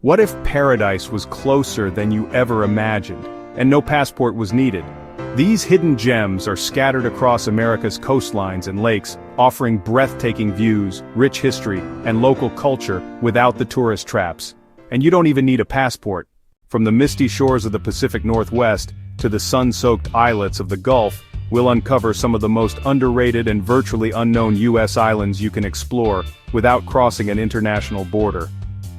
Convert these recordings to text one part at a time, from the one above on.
What if paradise was closer than you ever imagined, and no passport was needed? These hidden gems are scattered across America's coastlines and lakes, offering breathtaking views, rich history, and local culture without the tourist traps. And you don't even need a passport. From the misty shores of the Pacific Northwest to the sun-soaked islets of the Gulf, we'll uncover some of the most underrated and virtually unknown U.S. islands you can explore without crossing an international border.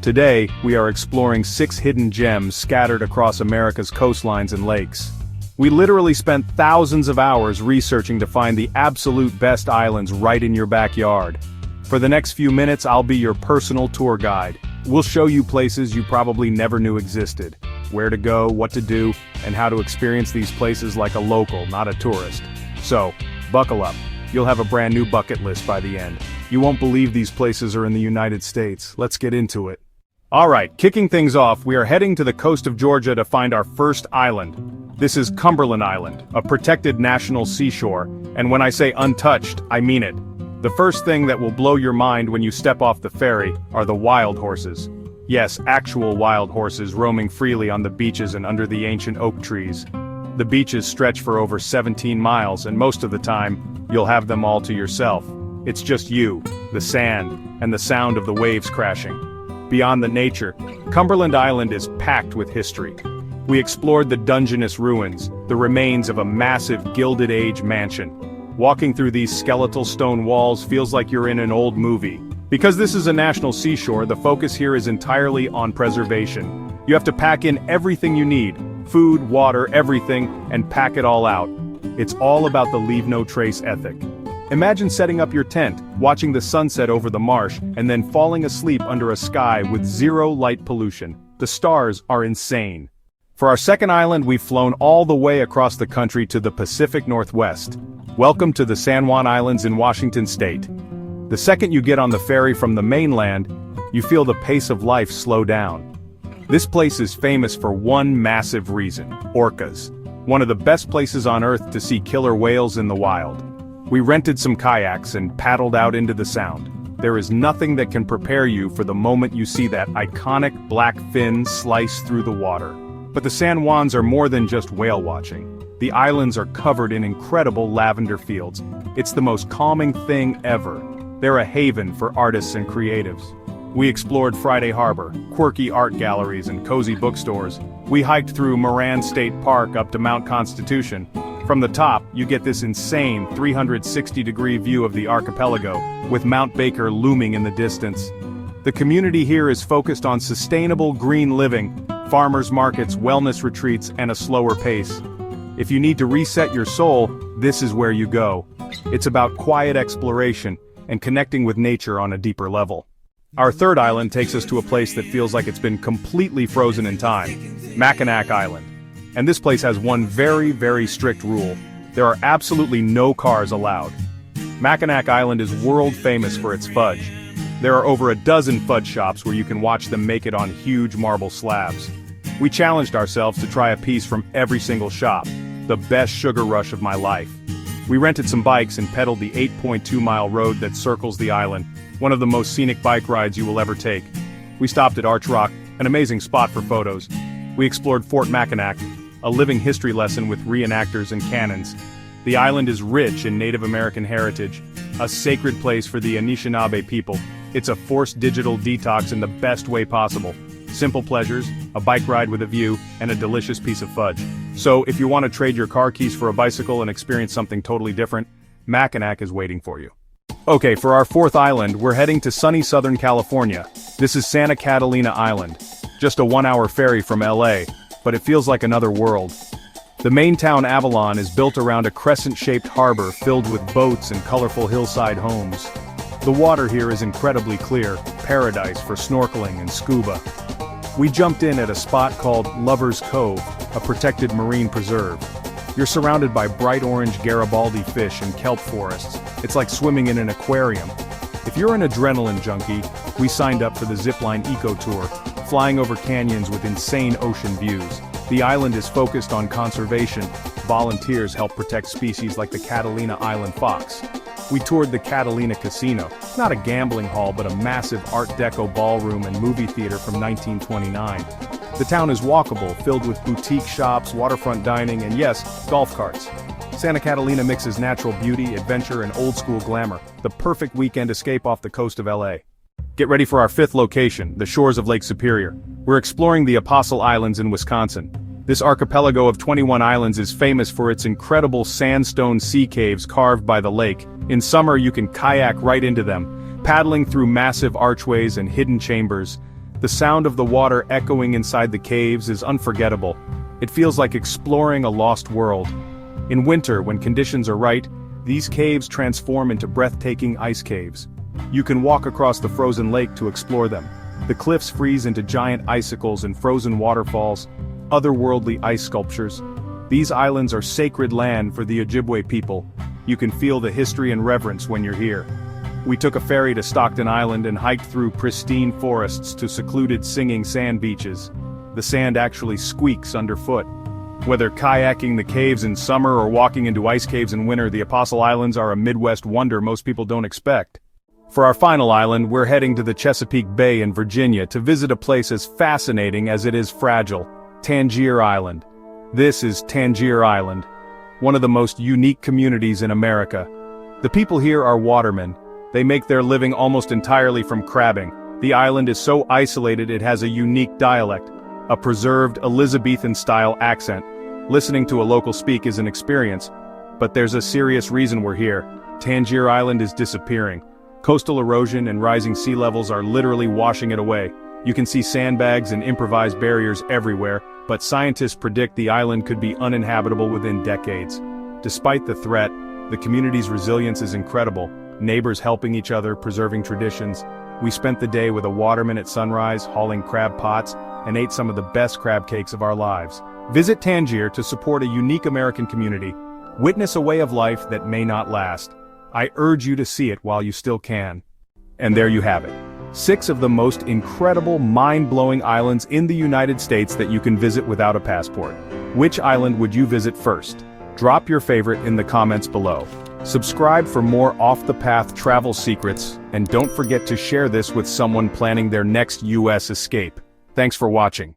Today, we are exploring 6 hidden gems scattered across America's coastlines and lakes. We literally spent thousands of hours researching to find the absolute best islands right in your backyard. For the next few minutes, I'll be your personal tour guide. We'll show you places you probably never knew existed, where to go, what to do, and how to experience these places like a local, not a tourist. So, buckle up. You'll have a brand new bucket list by the end. You won't believe these places are in the United States. Let's get into it. Alright, kicking things off, we are heading to the coast of Georgia to find our first island. This is Cumberland Island, a protected national seashore, and when I say untouched, I mean it. The first thing that will blow your mind when you step off the ferry are the wild horses. Yes, actual wild horses roaming freely on the beaches and under the ancient oak trees. The beaches stretch for over 17 miles, and most of the time, you'll have them all to yourself. It's just you, the sand, and the sound of the waves crashing. Beyond the nature, Cumberland Island is packed with history. We explored the Dungeness ruins, the remains of a massive Gilded Age mansion. Walking through these skeletal stone walls feels like you're in an old movie. Because this is a national seashore, the focus here is entirely on preservation. You have to pack in everything you need, food, water, everything, and pack it all out. It's all about the leave no trace ethic. Imagine setting up your tent, watching the sunset over the marsh, and then falling asleep under a sky with zero light pollution. The stars are insane. For our second island, we've flown all the way across the country to the Pacific Northwest. Welcome to the San Juan Islands in Washington State. The second you get on the ferry from the mainland, you feel the pace of life slow down. This place is famous for one massive reason: orcas. One of the best places on Earth to see killer whales in the wild. We rented some kayaks and paddled out into the Sound. There is nothing that can prepare you for the moment you see that iconic black fin slice through the water. But the San Juans are more than just whale watching. The islands are covered in incredible lavender fields. It's the most calming thing ever. They're a haven for artists and creatives. We explored Friday Harbor, quirky art galleries and cozy bookstores. We hiked through Moran State Park up to Mount Constitution. From the top, you get this insane 360-degree view of the archipelago, with Mount Baker looming in the distance. The community here is focused on sustainable green living, farmers markets, wellness retreats, and a slower pace. If you need to reset your soul, this is where you go. It's about quiet exploration and connecting with nature on a deeper level. Our third island takes us to a place that feels like it's been completely frozen in time: Mackinac Island. And this place has one very, very strict rule. There are absolutely no cars allowed. Mackinac Island is world famous for its fudge. There are over a dozen fudge shops where you can watch them make it on huge marble slabs. We challenged ourselves to try a piece from every single shop. The best sugar rush of my life. We rented some bikes and pedaled the 8.2-mile road that circles the island, one of the most scenic bike rides you will ever take. We stopped at Arch Rock, an amazing spot for photos. We explored Fort Mackinac, a living history lesson with reenactors and cannons. The island is rich in Native American heritage, a sacred place for the Anishinaabe people. It's a forced digital detox in the best way possible. Simple pleasures, a bike ride with a view, and a delicious piece of fudge. So if you want to trade your car keys for a bicycle and experience something totally different, Mackinac is waiting for you. Okay, for our fourth island, we're heading to sunny Southern California. This is Santa Catalina Island. Just a 1-hour ferry from LA, but it feels like another world. The main town Avalon is built around a crescent-shaped harbor filled with boats and colorful hillside homes. The water here is incredibly clear, paradise for snorkeling and scuba. We jumped in at a spot called Lover's Cove, a protected marine preserve. You're surrounded by bright orange Garibaldi fish and kelp forests. It's like swimming in an aquarium. If you're an adrenaline junkie, we signed up for the Zipline Eco Tour, flying over canyons with insane ocean views. The island is focused on conservation. Volunteers help protect species like the Catalina Island fox. We toured the Catalina Casino, not a gambling hall but a massive Art Deco ballroom and movie theater from 1929. The town is walkable, filled with boutique shops, waterfront dining, and yes, golf carts. Santa Catalina mixes natural beauty, adventure, and old-school glamour, the perfect weekend escape off the coast of LA. Get ready for our fifth location, the shores of Lake Superior. We're exploring the Apostle Islands in Wisconsin. This archipelago of 21 islands is famous for its incredible sandstone sea caves carved by the lake. In summer you can kayak right into them, paddling through massive archways and hidden chambers. The sound of the water echoing inside the caves is unforgettable. It feels like exploring a lost world. In winter, when conditions are right, these caves transform into breathtaking ice caves. You can walk across the frozen lake to explore them. The cliffs freeze into giant icicles and frozen waterfalls, otherworldly ice sculptures. These islands are sacred land for the Ojibwe people. You can feel the history and reverence when you're here. We took a ferry to Stockton Island and hiked through pristine forests to secluded singing sand beaches. The sand actually squeaks underfoot. Whether kayaking the caves in summer or walking into ice caves in winter, the Apostle Islands are a Midwest wonder most people don't expect. For our final island, we're heading to the Chesapeake Bay in Virginia to visit a place as fascinating as it is fragile, Tangier Island. This is Tangier Island, one of the most unique communities in America. The people here are watermen. They make their living almost entirely from crabbing. The island is so isolated it has a unique dialect, a preserved Elizabethan-style accent. Listening to a local speak is an experience, but there's a serious reason we're here. Tangier Island is disappearing. Coastal erosion and rising sea levels are literally washing it away. You can see sandbags and improvised barriers everywhere, but scientists predict the island could be uninhabitable within decades. Despite the threat, the community's resilience is incredible. Neighbors helping each other, preserving traditions. We spent the day with a waterman at sunrise, hauling crab pots, and ate some of the best crab cakes of our lives. Visit Tangier to support a unique American community. Witness a way of life that may not last. I urge you to see it while you still can. And there you have it. 6 of the most incredible, mind-blowing islands in the United States that you can visit without a passport. Which island would you visit first? Drop your favorite in the comments below. Subscribe for more off-the-path travel secrets, and don't forget to share this with someone planning their next US escape. Thanks for watching.